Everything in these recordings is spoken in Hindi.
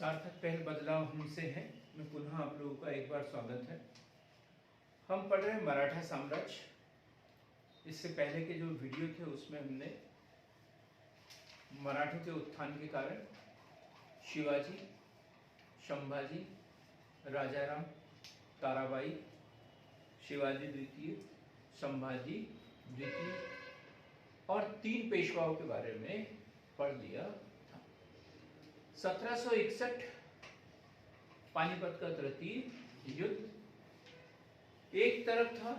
सार्थक पहल बदलाव हमसे है में पुनः आप लोगों का एक बार स्वागत है। हम पढ़ रहे हैं मराठा साम्राज्य। इससे पहले के जो वीडियो थे उसमें हमने मराठों के उत्थान के कारण शिवाजी, संभाजी, राजाराम, ताराबाई, शिवाजी द्वितीय, संभाजी द्वितीय और 3 पेशवाओं के बारे में पढ़ लिया था। 1761 पानीपत का तृतीय युद्ध। एक तरफ था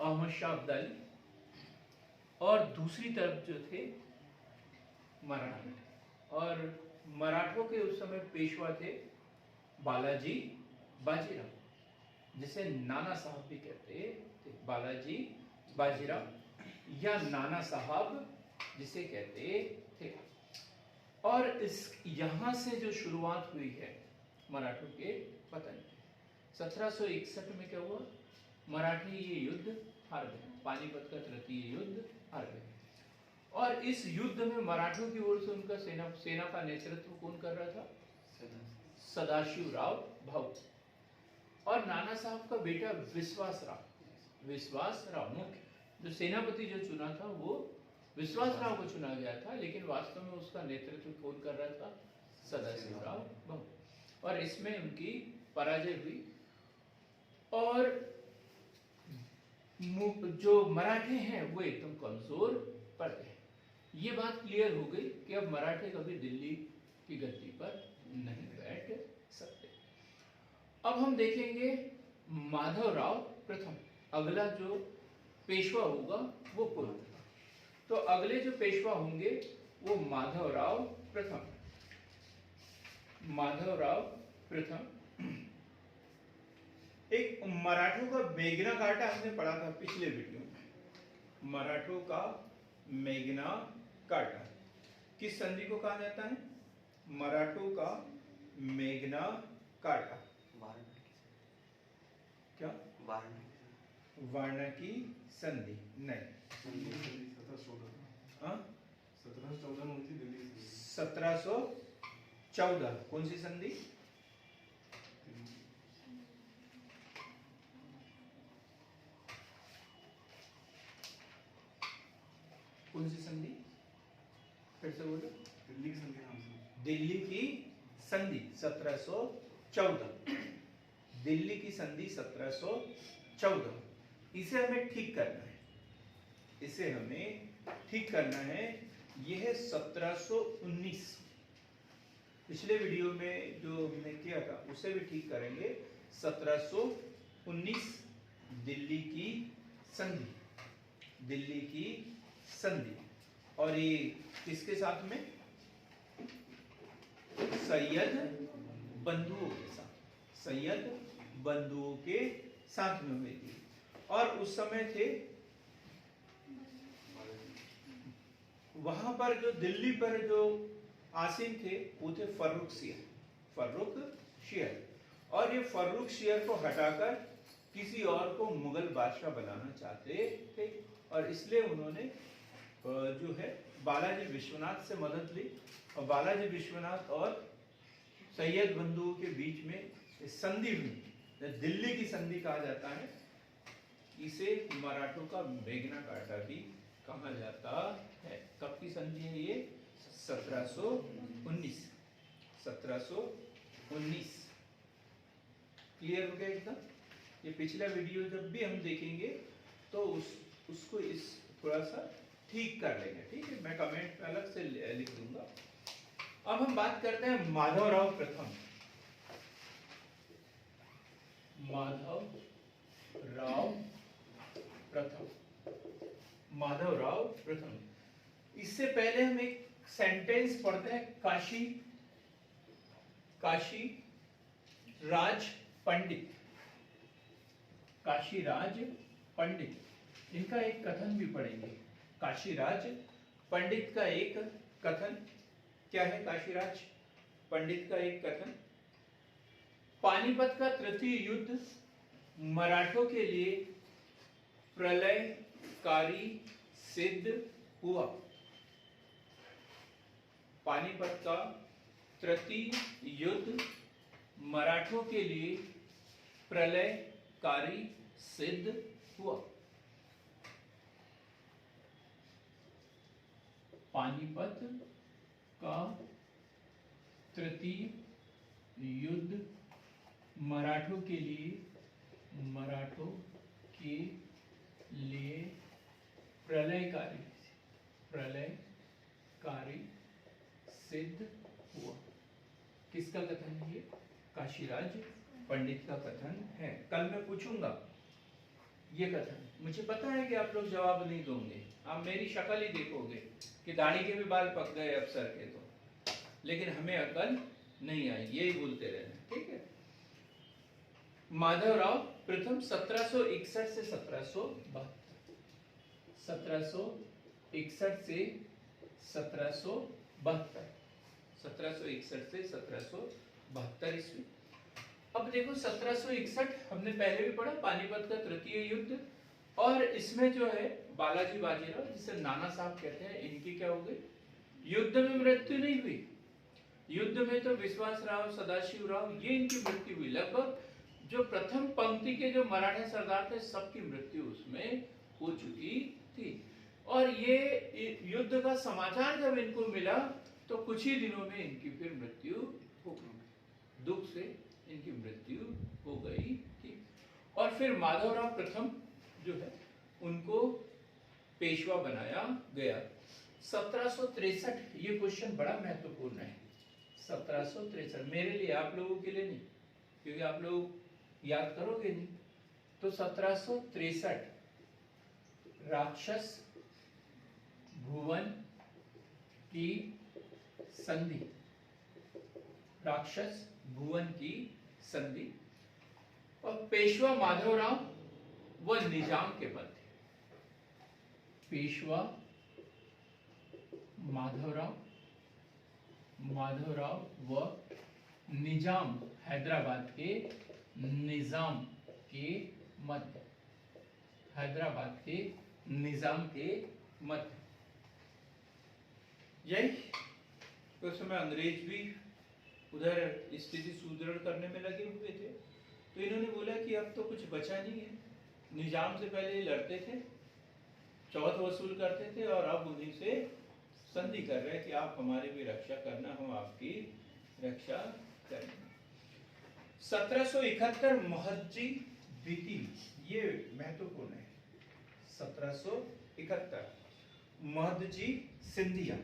अहमद शाह अब्दाली और दूसरी तरफ जो थे मराठा, और मराठों के उस समय पेशवा थे बालाजी बाजीराव, जिसे नाना साहब भी कहते थे। बालाजी बाजीराव या नाना साहब जिसे कहते थे। और इस यहां से जो शुरुआत हुई है मराठों के पतन की। 1761 में क्या हुआ? मराठी ये युद्ध हार गए, पानीपत का तृतीय युद्ध हार गए। और इस युद्ध में मराठों की ओर से उनका सेना का नेतृत्व कौन कर रहा था? सदाशिवराव भाऊ। और नाना साहब का बेटा विश्वासराव मुख्य जो सेनापति जो चुना था वो विश्वासराव को चुना गया था, लेकिन वास्तव में उसका नेतृत्व कौन कर रहा था? सदाशिवराव भाऊ। और इसमें उनकी पराजय हुई और जो मराठे हैं वो एकदम कमजोर पड़ गए। ये बात क्लियर हो गई कि अब मराठे कभी दिल्ली की गद्दी पर नहीं बैठ सकते। अब हम देखेंगे माधवराव प्रथम। अगला जो पेशवा होगा वो कौन होगा? तो अगले जो पेशवा होंगे वो माधवराव प्रथम। माधवराव प्रथम एक मराठों का मेघना काटा हमने पढ़ा था पिछले वीडियो में। मराठों का मेघना काटा किस संधि को कहा जाता है? मराठों का मेघना काटा क्या? वार्णकी संधि नहीं, 1714 कौन सी संधि? कौन सी संधि? फिर से बोलो। दिल्ली की संधि। दिल्ली की संधि 1714। दिल्ली की संधि 1714। इसे हमें ठीक करना है। इसे हमें ठीक करना है। यह है 1719। पिछले वीडियो में जो हमने किया था उसे भी ठीक करेंगे। 1719 दिल्ली की संधि। दिल्ली की संधि। और ये किसके साथ में? सैयद बंधुओं के साथ। सैयद बंधुओं के साथ में हुई थी। और उस समय थे वहां पर जो दिल्ली पर जो आसीन थे वो थे फर्रुख शेर। और ये फर्रुख शेर को हटाकर किसी और को मुगल बादशाह बनाना चाहते थे। और इसलिए उन्होंने जो है बालाजी विश्वनाथ से मदद ली। और बालाजी विश्वनाथ और सैयद बंधुओं के बीच में संधि हुई, दिल्ली की संधि कहा जाता है। इसे मराठों का मेघना काटा भी कहा जाता है। कब की संधि है ये? 1719। 1719 क्लियर हो गया एकदम? ये पिछला वीडियो जब भी हम देखेंगे तो उसको इस थोड़ा सा ठीक कर लेंगे, ठीक है? मैं कमेंट में अलग से लिख दूंगा। अब हम बात करते हैं माधवराव प्रथम। माधवराव प्रथम। इससे पहले हम एक सेंटेंस पढ़ते हैं। काशी राज पंडित। काशीराज पंडित इनका एक कथन भी पढ़ेंगे। काशीराज पंडित का एक कथन क्या है? काशीराज पंडित का एक कथन। पानीपत का तृतीय युद्ध मराठों के लिए प्रलयकारी सिद्ध हुआ। पानीपत का तृतीय युद्ध मराठों के लिए प्रलयकारी सिद्ध हुआ। पानीपत का तृतीय युद्ध मराठों के लिए प्रलयकारी सिद्ध हुआ। किसका कथन है ये? काशीराज पंडित का कथन है। कल मैं पूछूंगा ये कथन, मुझे पता है कि आप लोग जवाब नहीं दोगे, आप मेरी शक्ल ही देखोगे कि दाढ़ी के भी बाल पक गए अफसर के, तो लेकिन हमें अकल नहीं आई, यही बोलते रहना, ठीक है। माधवराव प्रथम 1761 से 1762, 1761 से 1772, 1761 से 1772 ईस्वी। अब देखो 1761 हमने पहले भी पढ़ा, पानीपत का तृतीय युद्ध, और इसमें जो है बालाजी बाजीराव, जिसे नाना साहब कहते हैं, इनकी क्या हो गई? युद्ध में मृत्यु नहीं हुई। युद्ध में तो विश्वास राव, सदाशिव राव, ये इनकी मृत्यु हुई। लगभग जो प्रथम पंक्ति के जो मराठा सरदार थे, सबकी मृत्यु उसमें हो चुकी थी। और ये युद्ध का समाचार जब इनको मिला तो कुछ ही दिनों में इनकी फिर मृत्यु हो गई, दुख से इनकी मृत्यु हो गई थी। और फिर माधवराव प्रथम जो है उनको पेशवा बनाया गया। 1763, ये क्वेश्चन बड़ा महत्वपूर्ण है। 1763 मेरे लिए, आप लोगों के लिए नहीं, क्योंकि आप लोग याद करोगे नहीं। तो 1763 राक्षस भुवन की संधि, राक्षस भुवन की संधि, और पेशवा माधवराव व निजाम के मध्य, पेशवा माधवराव व निजाम, हैदराबाद के निजाम के मध्य, हैदराबाद के निजाम के मध्य। यही उस समय अंग्रेज भी उधर स्थिति सुदृढ़ करने में लगे हुए थे, तो इन्होंने बोला कि अब तो कुछ बचा नहीं है। निजाम से पहले लड़ते थे, चौथ वसूल करते थे, और अब उन्हीं से संधि कर रहे हैं कि आप हमारी भी रक्षा करना, हम आपकी रक्षा करेंगे। 1771 महदजी द्वितीय, ये महत्वपूर्ण है। 1771 महदजी सिंधिया,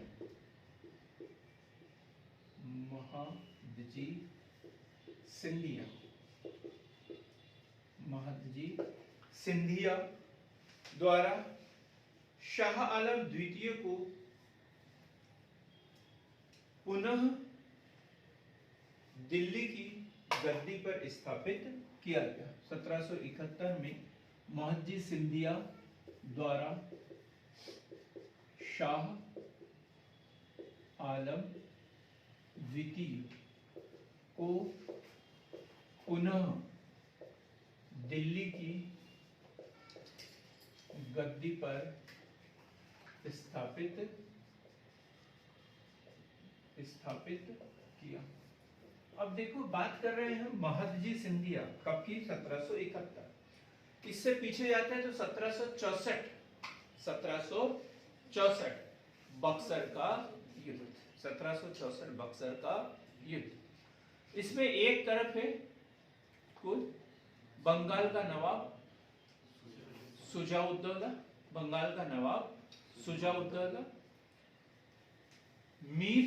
महदजी सिंधिया द्वारा शाह आलम द्वितीय को पुनः दिल्ली की गद्दी पर स्थापित किया गया। 1771 में महदजी सिंधिया द्वारा शाह आलम द्वितीय को पुनः दिल्ली की गद्दी पर स्थापित किया। अब देखो, बात कर रहे हैं महदजी सिंधिया कब की? 1771। इससे पीछे जाते हैं तो 1764 बक्सर का युद्ध, 1764 बक्सर का युद्ध। इसमें एक तरफ है कुल बंगाल का नवाब शुजाउद्दौला, बंगाल का नवाब शुजाउद्दौला, मीर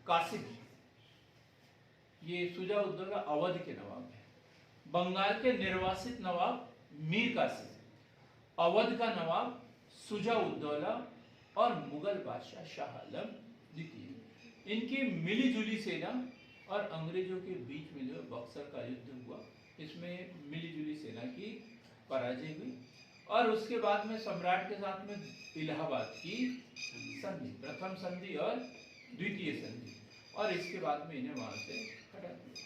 कासिम, ये शुजाउद्दौला अवध के नवाब है। बंगाल के निर्वासित नवाब मीर कासिम, अवध का नवाब शुजाउद्दौला, और मुगल बादशाह शाह आलम द्वितीय। इनकी मिलीजुली सेना और अंग्रेजों के बीच में जो बक्सर का युद्ध हुआ, इसमें मिलीजुली सेना की पराजय हुई, और उसके बाद में सम्राट के साथ में इलाहाबाद की संधि, प्रथम संधि और द्वितीय संधि, और इसके बाद में इन्हें वहां से हटा दिया।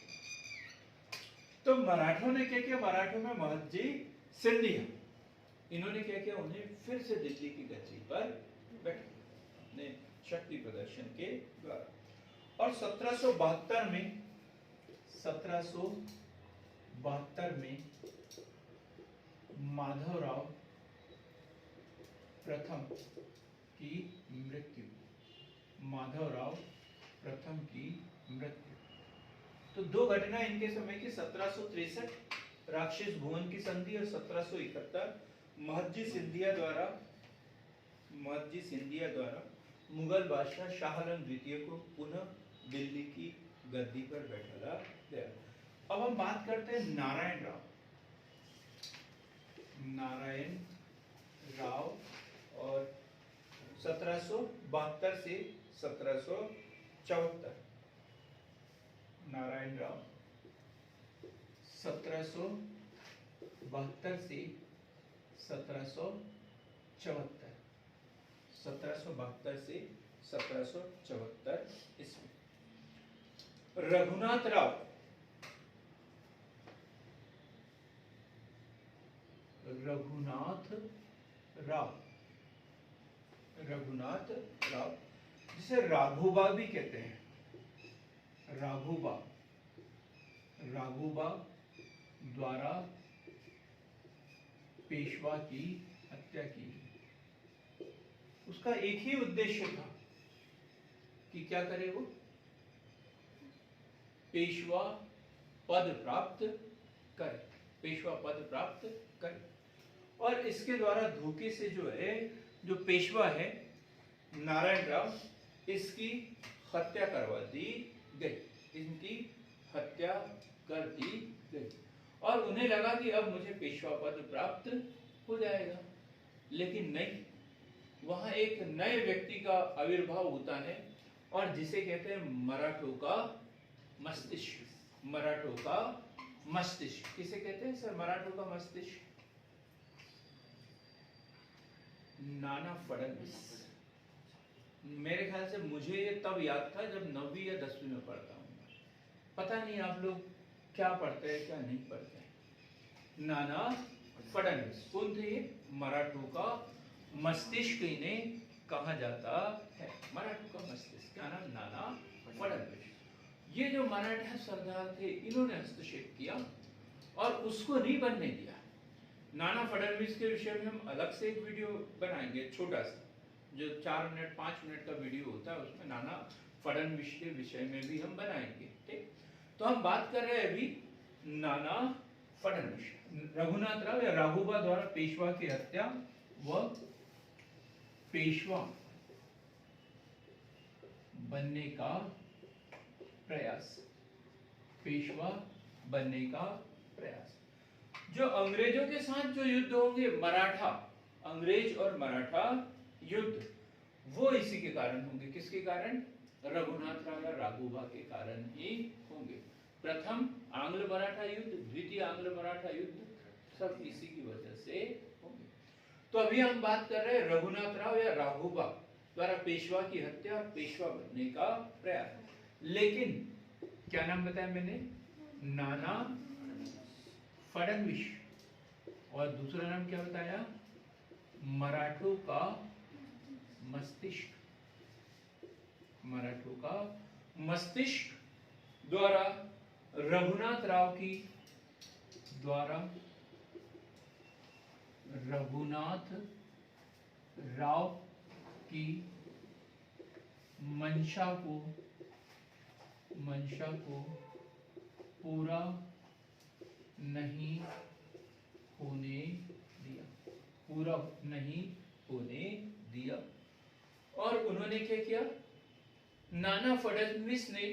तो मराठों ने क्या किया? मराठों में महदजी सिंधिया, इन्होंने क्या किया? उन्हें फिर से दिल्ली की गद्दी पर बैठा अपने शक्ति प्रदर्शन के द्वारा। और 1772 में माधवराव प्रथम की मृत्यु। माधवराव प्रथम की मृत्यु। तो दो घटना इनके समय की, 1763 राक्षस भुवन की संधि और 1771 महद्जी सिंधिया द्वारा मुगल बादशाह शाह आलम द्वितीय को पुनः दिल्ली की गद्दी पर बैठाया गया। अब हम बात करते हैं नारायण राव और 1772 से 1774। नारायण राव 1772 से 1774, 1772 से 1774 ईस्वी। रघुनाथ राव जिसे राघोबा भी कहते हैं, राघोबा द्वारा पेशवा की हत्या की। उसका एक ही उद्देश्य था कि क्या करे वो, पेशवा पद प्राप्त करे। और इसके द्वारा धोखे से जो पेशवा है नारायण राव, इसकी हत्या करवा दी गई, इनकी हत्या कर दी गई। और उन्हें लगा कि अब मुझे पेशवा पद प्राप्त हो जाएगा, लेकिन नहीं, वहां एक नए व्यक्ति का आविर्भाव होता है और जिसे कहते हैं मराठों का मस्तिष्क। किसे कहते हैं सर मराठों का मस्तिष्क? नाना फडणवीस। मेरे ख्याल से मुझे ये तब याद था जब 9वीं या 10वीं में पढ़ता हूँ। पता नहीं आप लोग क्या पढ़ते हैं क्या नहीं पढ़ते हैं। नाना फडणवीस कौन थे? मराठों का मस्तिष्क इन्हें कहा जाता है। मराठों का मस्तिष्क, क्या नाम? नाना फडणवीस। ये जो मराठा सरदार थे, इन्होंने हस्तक्षेप किया और उसको नहीं बनने दिया। नाना फडणवीस के विषय में हम अलग से एक वीडियो बनाएंगे, छोटा सा, जो 4 मिनट 5 मिनट का वीडियो होता है, उसमें नाना फडणवीस के विषय में भी हम बनाएंगे। ठीक, तो हम बात कर रहे हैं अभी नाना फडणवीस। रघुनाथ राव या राघोबा द्वारा पेशवा की हत्या व पेशवा बनने का प्रयास। जो अंग्रेजों के साथ जो युद्ध होंगे, अंग्रेज और मराठा युद्ध, वो इसी के कारण होंगे। किसके कारण? रघुनाथ राव या राघोबा के कारण ही होंगे। प्रथम आंग्ल मराठा युद्ध, द्वितीय आंग्ल मराठा युद्ध, सब इसी की वजह से होंगे। तो अभी हम बात कर रहे हैं रघुनाथ राव या राघोबा द्वारा पेशवा की हत्या और पेशवा बनने का प्रयास। लेकिन क्या नाम बताया मैंने? नाना फडणवीस। और दूसरा नाम क्या बताया? मराठों का मस्तिष्क द्वारा रघुनाथ राव की मंशा को पूरा नहीं होने दिया। और उन्होंने क्या किया? नाना फडणवीस ने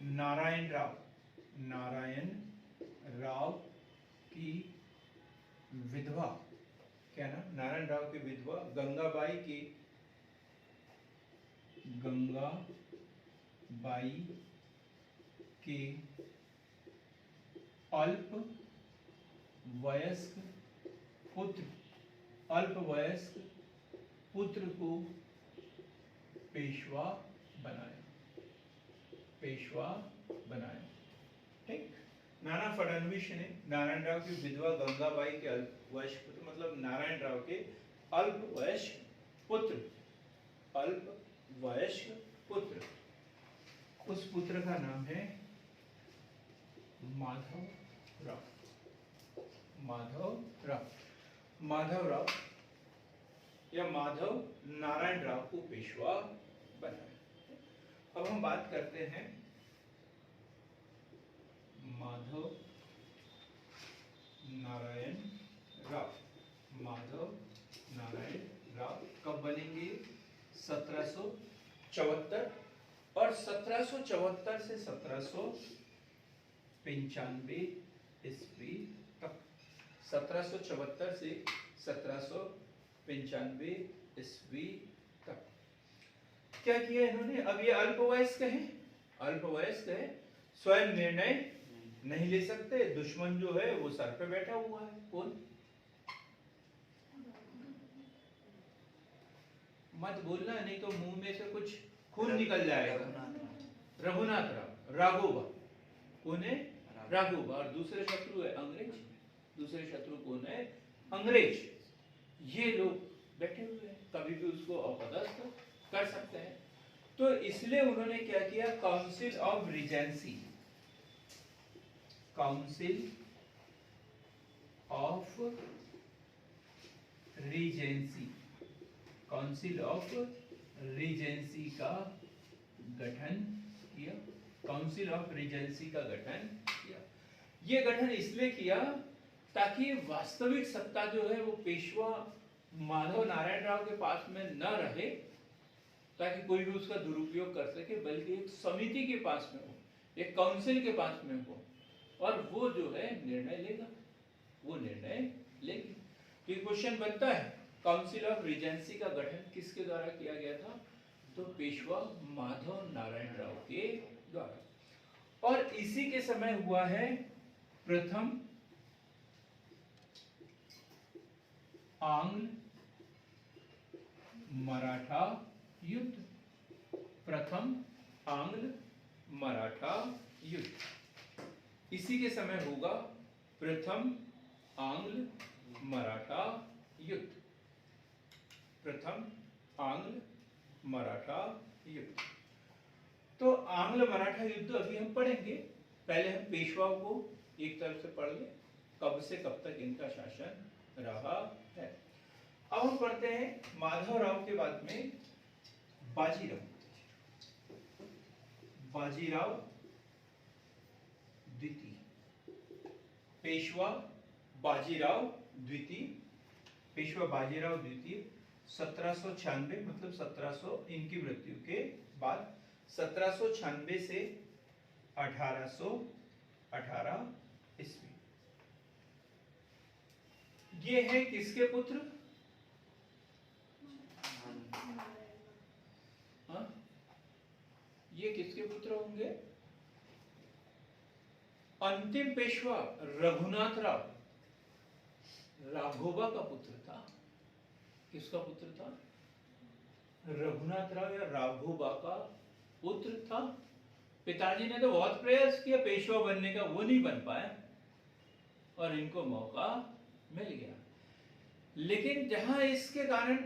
नारायण राव की विधवा, क्या नाम? नारायण राव की विधवा गंगाबाई के अल्प वयस्क पुत्र को पेशवा बनाया। ठीक, नाना फडणवीस ने नारायण राव की विधवा गंगाबाई के अल्पवयस्क पुत्र, मतलब नारायण राव के अल्पवयस्क पुत्र, अल्पवयस्क पुत्र, उस पुत्र का नाम है माधव राव। माधव राव, माधव राव या माधव नारायण राव को पेशवा बनाया। अब हम बात करते हैं माधव नारायण राव। माधव नारायण राव कब बनेंगे? 1774, और 1774 से 1795 ईस्वी तक, 1774 से 1795 ईस्वी तक क्या किया इन्होंने? अब ये अल्पवयस्क हैं, अल्पवयस्क है, स्वयं निर्णय नहीं ले सकते, दुश्मन जो है वो सर पे बैठा हुआ है। कौन? मत बोलना, नहीं तो मुंह में से कुछ खून निकल जाएगा। रघुनाथ राव, राघोबा। कौन है? राघोबा। और दूसरे शत्रु है अंग्रेज। दूसरे शत्रु कौन है? अंग्रेज। ये लोग बैठे हुए हैं, कभी भी उसको अपदस्थ कर सकते हैं। तो इसलिए उन्होंने क्या किया? Council of Regency, council of Regency, council of Regency का गठन किया। काउंसिल ऑफ रीजेंसी का गठन किया। ये गठन इसलिए किया ताकि वास्तविक सत्ता जो है वो पेशवा माधव नारायण राव के पास में न रहे, ताकि कोई भी उसका दुरुपयोग कर सके, बल्कि एक समिति के पास में हो, एक काउंसिल के पास में हो, और वो जो है निर्णय लेगा, वो निर्णय लेगी। तो ये क्वेश्चन बनता है, काउंसिल ऑफ रीजेंसी का गठन किसके द्वारा किया गया था? तो पेशवा माधव नारायण राव के द्वारा। और इसी के समय हुआ है प्रथम आंग्ल मराठा युद्ध। प्रथम आंग्ल मराठा युद्ध इसी के समय होगा, प्रथम आंग्ल मराठा युद्ध। प्रथम आंग्ल मराठा युद्ध। तो आंग्ल मराठा युद्ध अभी हम पढ़ेंगे। पहले हम पेशवाओं को एक तरफ से पढ़ लें, कब से कब तक इनका शासन रहा है। अब हम पढ़ते हैं माधव राव के बाद में बाजीराव। बाजीराव द्वितीय, पेशवा बाजीराव द्वितीय, पेशवा बाजीराव द्वितीय 1796, मतलब 1700 इनकी मृत्यु के बाद 1796 से 1818 ईस्वी। ये है किसके पुत्र? हाँ? ये किसके पुत्र होंगे? अंतिम पेशवा रघुनाथ राव, राघोबा का पुत्र था। किसका पुत्र था? रघुनाथ राव या राघोबा का पुत्र था। पिताजी ने तो बहुत प्रयास किया पेशवा बनने का, वो नहीं बन पाया, और इनको मौका मिल गया। लेकिन जहां इसके कारण,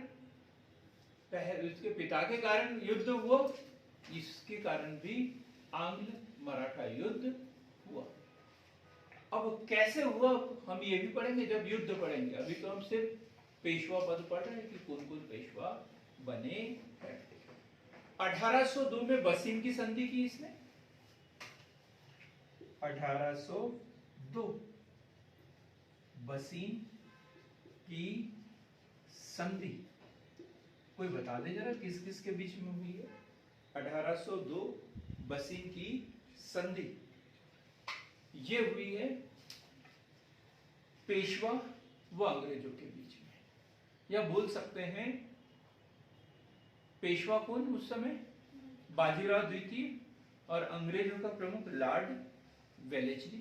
इसके पिता के कारण युद्ध हुआ, इसके कारण भी आंग्ल मराठा युद्ध हुआ। अब कैसे हुआ हम ये भी पढ़ेंगे जब युद्ध पढ़ेंगे। अभी तो हम सिर्फ पेशवा पद पढ़ रहे हैं कि कौन कौन पेशवा बने हैं। 1802 में बसीम की संधि की इसने। 1802 बसीम की संधि, कोई बता दे जरा किस किस के बीच में हुई है? 1802 बसीम की संधि ये हुई है पेशवा व अंग्रेजों के बीच में, या बोल सकते हैं पेशवा कौन उस समय? बाजीराव द्वितीय, और अंग्रेजों का प्रमुख लॉर्ड वेलेस्ली।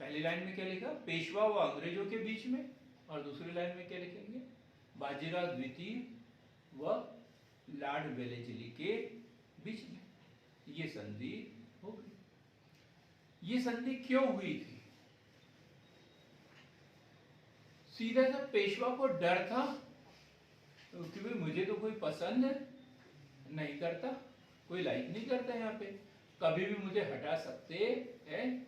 पहली लाइन में क्या लिखा? पेशवा व अंग्रेजों के बीच में, और दूसरी लाइन में क्या लिखेंगे? बाजीराव द्वितीय व लॉर्ड वेलेस्ली के बीच में ये संधि हो गई। ये संधि क्यों हुई थी? सीधा सा पेशवा को डर था कि भाई मुझे तो कोई पसंद नहीं करता, कोई लाइक नहीं करता, यहाँ पे कभी भी मुझे हटा सकते हैं,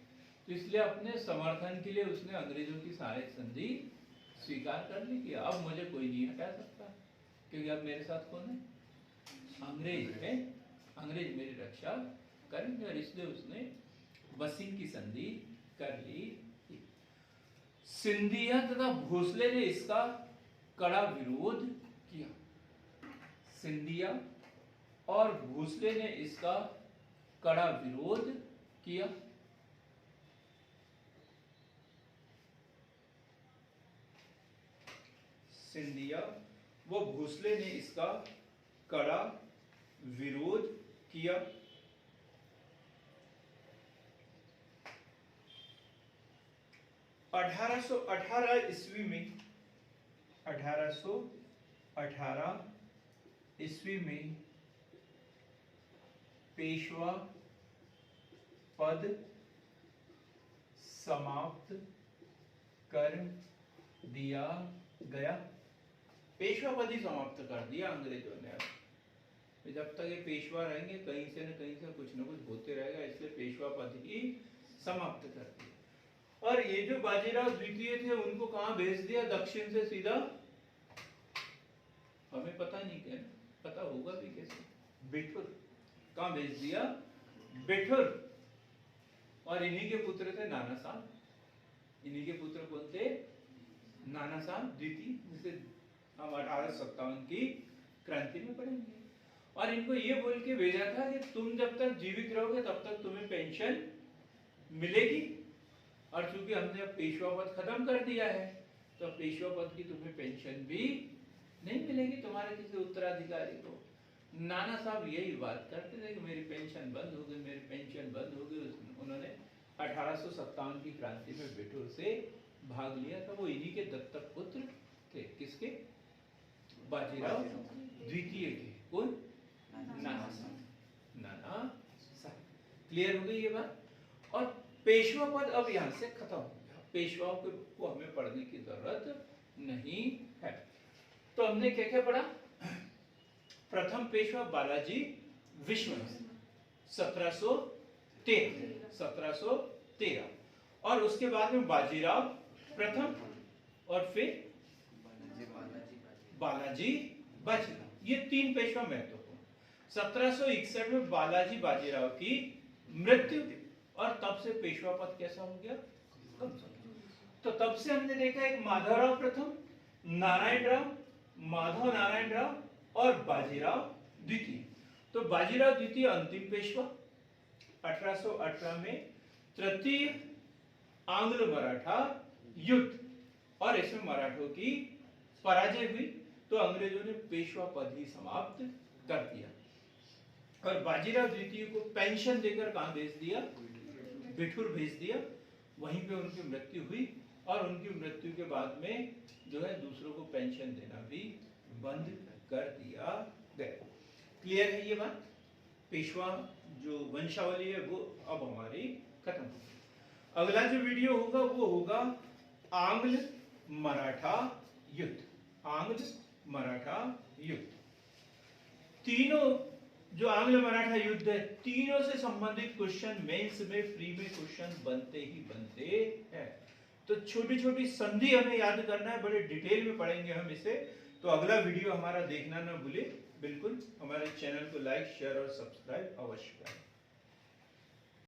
तो इसलिए अपने समर्थन के लिए उसने अंग्रेजों की सहायक संधि स्वीकार कर ली कि अब मुझे कोई नहीं हटा सकता, क्योंकि अब मेरे साथ कौन है? अंग्रेज है, अंग्रेज मेरी रक्षा करेंगे, और इसलिए उसने वसीम की संधि कर ली। सिंधिया तथा भोसले ने इसका कड़ा विरोध किया। सिंधिया और भोसले ने इसका कड़ा विरोध किया। सिंधिया व भोसले ने इसका कड़ा विरोध किया। ईस्वी में 1818 ईस्वी में पेशवा पद समाप्त कर दिया गया। पेशवा पद ही समाप्त कर दिया अंग्रेजों ने। जब तक ये पेशवा रहेंगे कहीं से न कहीं से कुछ न कुछ होते रहेगा, इसलिए पेशवा पद ही समाप्त कर दिया। और ये जो बाजीराव द्वितीय थे उनको कहां भेज दिया? दक्षिण से सीधा, हमें पता नहीं, क्या पता होगा भी कैसे, बिठुर। कहां भेज दिया? बिठुर। और इन्हीं के पुत्र थे नाना साहब। इन्हीं के पुत्र कौन थे? नाना साहब द्वितीय, जिसे हम 1857 की क्रांति में पढ़ेंगे। और इनको ये बोल के भेजा था कि तुम जब तक जीवित रहोगे तब तक तुम्हें पेंशन मिलेगी, और चूंकि हमने अब पेशवा पद खत्म कर दिया है तो पेशवा पद की तुम्हें पेंशन भी नहीं मिलेगी तुम्हारे किसी उत्तराधिकारी को। नाना साहब यही बात करते थे कि मेरी पेंशन बंद हो गई, मेरी पेंशन बंद हो गई। उन्होंने 1857 की क्रांति में बिठूर से भाग लिया था। वो इन्हीं के दत्तक पुत्र थे। किसके? बाजीराव द्वितीय के। कौन? नाना साहब। नाना साहब। क्लियर हो गई ये बात? और पेशवा पद अब यहां से खत्म हो गया। पेशवाओं को हमें पढ़ने की जरूरत नहीं है। तो हमने क्या क्या पढ़ा? प्रथम पेशवा बालाजी विश्वनाथ 1713, और उसके बाद में बाजीराव प्रथम, और फिर बालाजी बाजीराव। ये तीन पेशवा महत्वपूर्ण। 1761 में बालाजी बाजीराव की मृत्यु, और तब से पेशवा पद कैसा हो गया? तो तब से हमने देखा एक माधवराव प्रथम, नारायण राव, माधव नारायण राव और बाजीराव द्वितीय। तो बाजीराव द्वितीय अंतिम पेशवा। 1818 में तृतीय आंग्ल मराठा युद्ध, और इसमें मराठों की पराजय हुई, तो अंग्रेजों ने पेशवा पद ही समाप्त कर दिया। और बाजीराव द्वितीय को पेंशन देकर कहां भेज दिया? बिठूर भेज दिया। वहीं पे उनकी मृत्यु हुई, और उनकी मृत्यु के बाद में जो है दूसरों को पेंशन देना भी बंद कर दिया गया। क्लियर है ये बात? पेशवा जो वंशावली है वो अब हमारी खत्म हो गई। अगला जो वीडियो होगा वो होगा आंग्ल मराठा युद्ध। आंग्ल मराठा युद्ध। तीनों जो आंग्ल मराठा युद्ध है, तीनों से संबंधित क्वेश्चन मेंस में फ्री में क्वेश्चन बनते ही बनते हैं। तो छोटी छोटी संधि हमें याद करना है, बड़े डिटेल में पढ़ेंगे हम इसे। तो अगला वीडियो हमारा देखना ना भूले। बिल्कुल हमारे चैनल को लाइक, शेयर और सब्सक्राइब अवश्य करें।